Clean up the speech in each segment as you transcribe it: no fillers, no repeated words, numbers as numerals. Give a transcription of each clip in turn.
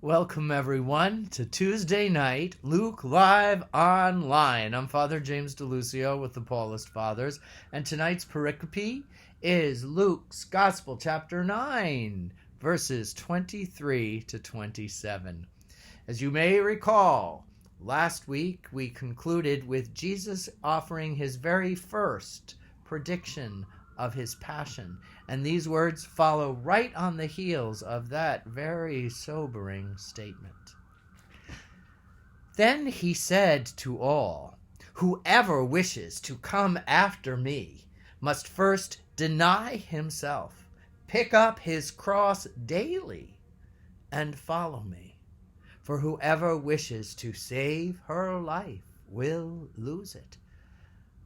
Welcome, everyone, to Tuesday night, Luke Live Online. I'm Father James DiLuzio with the Paulist Fathers, and tonight's pericope is Luke's Gospel, chapter 9, verses 23 to 27. As you may recall, last week we concluded with Jesus offering his very first prediction of his passion, and these words follow right on the heels of that very sobering statement. Then he said to all, "Whoever wishes to come after me must first deny himself, pick up his cross daily, and follow me. For whoever wishes to save her life will lose it,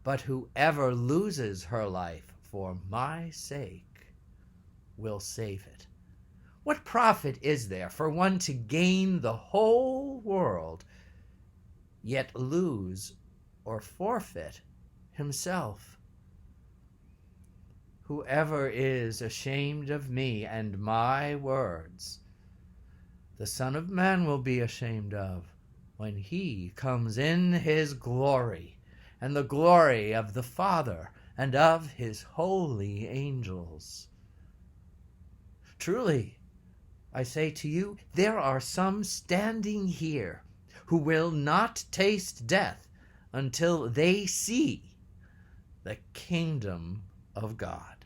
but whoever loses her life for my sake will save it. What profit is there for one to gain the whole world, yet lose or forfeit himself? Whoever is ashamed of me and my words, the Son of Man will be ashamed of when he comes in his glory and the glory of the Father and of his holy angels. Truly, I say to you, there are some standing here who will not taste death until they see the kingdom of God."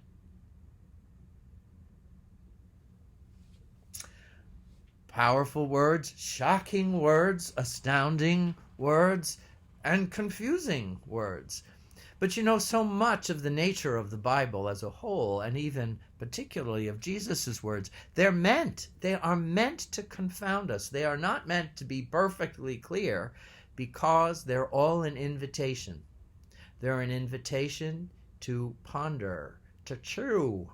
Powerful words, shocking words, astounding words, and confusing words. But so much of the nature of the Bible as a whole, and even particularly of Jesus' words, they are meant to confound us. They are not meant to be perfectly clear because they're all an invitation. They're an invitation to ponder, to chew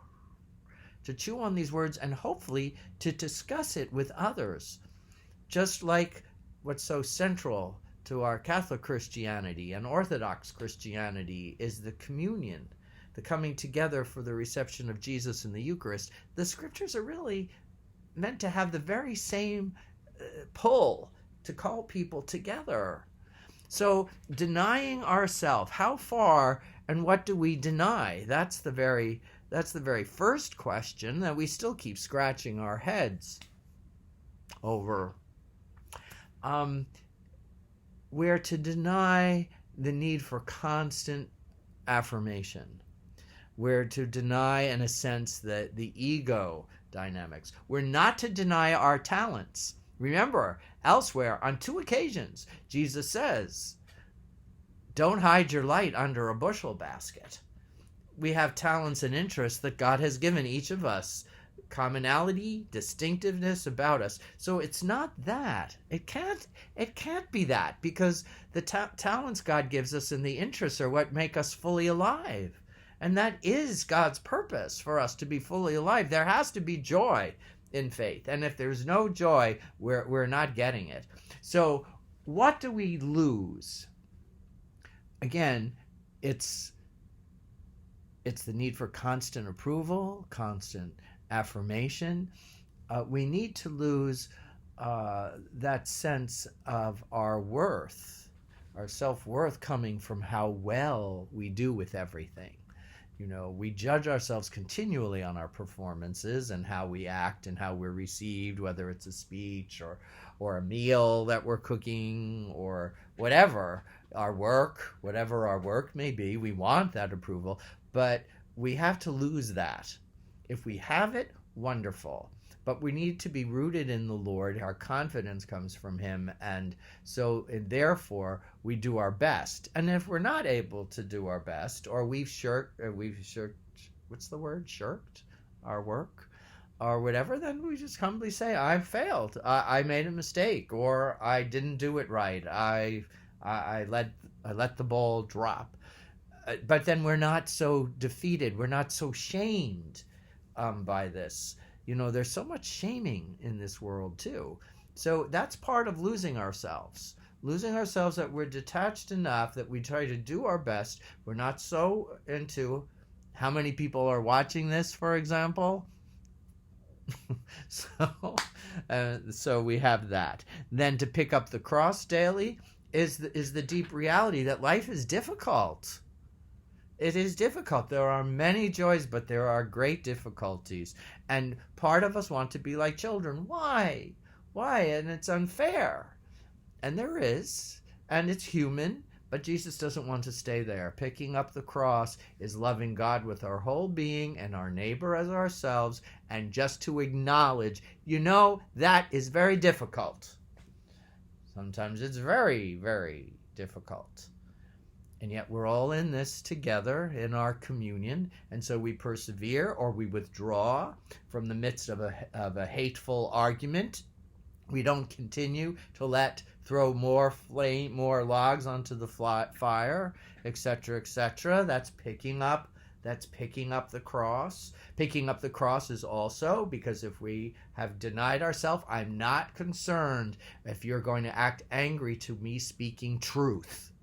on these words, and hopefully to discuss it with others. Just like what's so central to our Catholic Christianity and Orthodox Christianity is the communion, the coming together for the reception of Jesus in the Eucharist. The scriptures are really meant to have the very same pull to call people together. So denying ourselves, how far and what do we deny? That's the very first question that we still keep scratching our heads over. We're to deny the need for constant affirmation. We're to deny, in a sense, the ego dynamics. We're not to deny our talents. Remember, elsewhere, on 2 occasions, Jesus says, "Don't hide your light under a bushel basket." We have talents and interests that God has given each of us. Commonality, distinctiveness about us. So it's not that. It can't be that, because the talents God gives us and the interests are what make us fully alive. And that is God's purpose, for us to be fully alive. There has to be joy in faith. And if there's no joy, we're not getting it. So what do we lose? Again, it's the need for constant approval, constant affirmation. We need to lose that sense of our worth, our self-worth, coming from how well we do with everything. We judge ourselves continually on our performances and how we act and how we're received, whether it's a speech or a meal that we're cooking or whatever our work may be. We want that approval, but we have to lose that. If we have it, wonderful. But we need to be rooted in the Lord. Our confidence comes from him. And therefore, we do our best. And if we're not able to do our best, or we've shirked, what's the word? Shirked our work or whatever, then we just humbly say, "I failed. I made a mistake, or I didn't do it right. I let the ball drop." But then we're not so defeated. We're not so shamed by this. There's so much shaming in this world too. So that's part of losing ourselves. That we're detached enough that we try to do our best. We're not so into how many people are watching this, for example. So we have that. Then to pick up the cross daily is the deep reality that life is difficult. It is difficult. There are many joys, but there are great difficulties. And part of us want to be like children. Why? Why? And it's unfair. And there is. And it's human. But Jesus doesn't want to stay there. Picking up the cross is loving God with our whole being and our neighbor as ourselves, and just to acknowledge, that is very difficult. Sometimes it's very, very difficult. And yet we're all in this together in our communion, and so we persevere or we withdraw from the midst of a hateful argument. We don't continue to throw more logs onto the fire, etc., etc. That's picking up the cross. Picking up the cross is also because if we have denied ourselves, I'm not concerned if you're going to act angry to me speaking truth.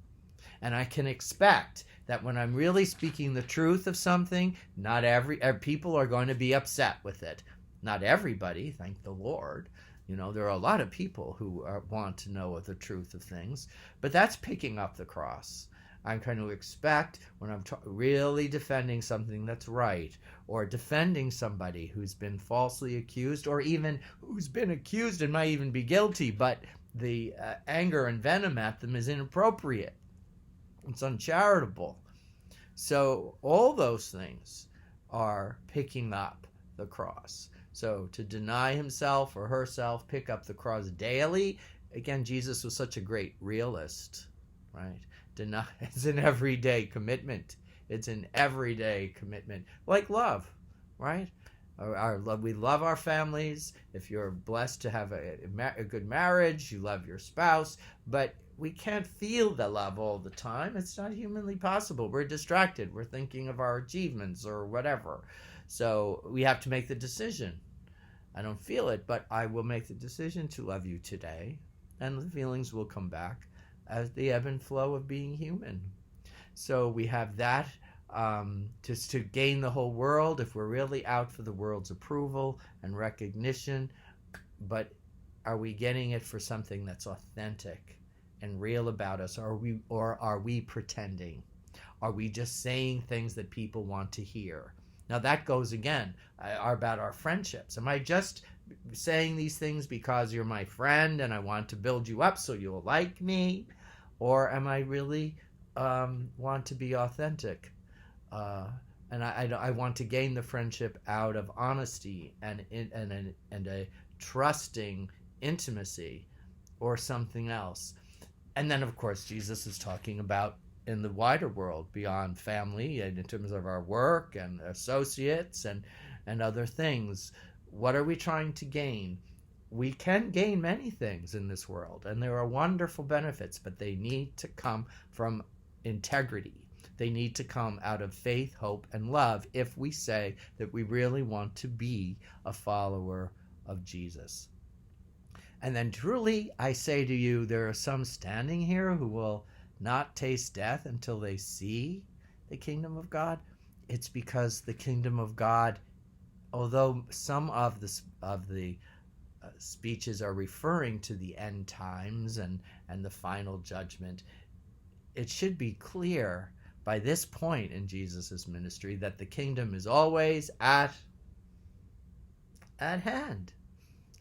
And I can expect that when I'm really speaking the truth of something, not every people are going to be upset with it. Not everybody, thank the Lord. There are a lot of people who want to know the truth of things, but that's picking up the cross. I'm going to expect when I'm really defending something that's right, or defending somebody who's been falsely accused, or even who's been accused and might even be guilty, but the anger and venom at them is inappropriate. It's uncharitable. So all those things are picking up the cross. So to deny himself or herself, pick up the cross daily. Again, Jesus was such a great realist, right? It's an everyday commitment. It's an everyday commitment, like love, right? Our love, we love our families. If you're blessed to have a good marriage, you love your spouse, but we can't feel the love all the time. It's not humanly possible. We're distracted. We're thinking of our achievements or whatever. So we have to make the decision. I don't feel it, but I will make the decision to love you today, and the feelings will come back as the ebb and flow of being human. So we have that just to gain the whole world, if we're really out for the world's approval and recognition. But are we getting it for something that's authentic and real about us? Or are we pretending? Are we just saying things that people want to hear? Now that goes again about our friendships. Am I just saying these things because you're my friend and I want to build you up so you'll like me? Or am I really want to be authentic? And I want to gain the friendship out of honesty and a trusting intimacy or something else. And then, of course, Jesus is talking about in the wider world, beyond family, and in terms of our work and associates and other things. What are we trying to gain? We can gain many things in this world, and there are wonderful benefits, but they need to come from integrity. They need to come out of faith, hope, and love if we say that we really want to be a follower of Jesus. And then truly, I say to you, there are some standing here who will not taste death until they see the kingdom of God. It's because the kingdom of God, although some of the speeches are referring to the end times and the final judgment, it should be clear by this point in Jesus' ministry that the kingdom is always at hand.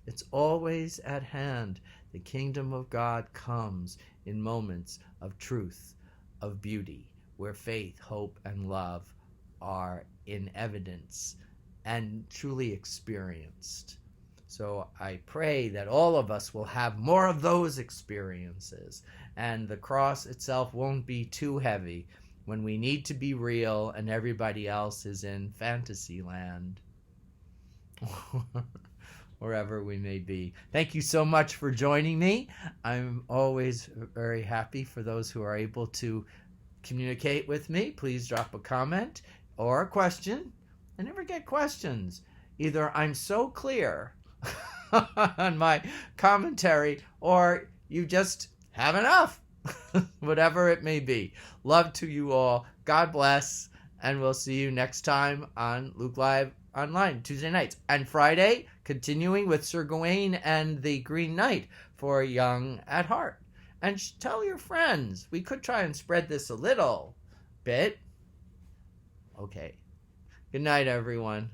It's always at hand. The kingdom of God comes in moments of truth, of beauty, where faith, hope, and love are in evidence and truly experienced. So I pray that all of us will have more of those experiences, and the cross itself won't be too heavy when we need to be real and everybody else is in fantasy land. Wherever we may be. Thank you so much for joining me. I'm always very happy for those who are able to communicate with me. Please drop a comment or a question. I never get questions. Either I'm so clear on my commentary, or you just have enough. Whatever it may be. Love to you all. God bless. And we'll see you next time on Luke Live Online, Tuesday nights. And Friday, continuing with Sir Gawain and the Green Knight for Young at Heart. And tell your friends. We could try and spread this a little bit. Okay. Good night, everyone.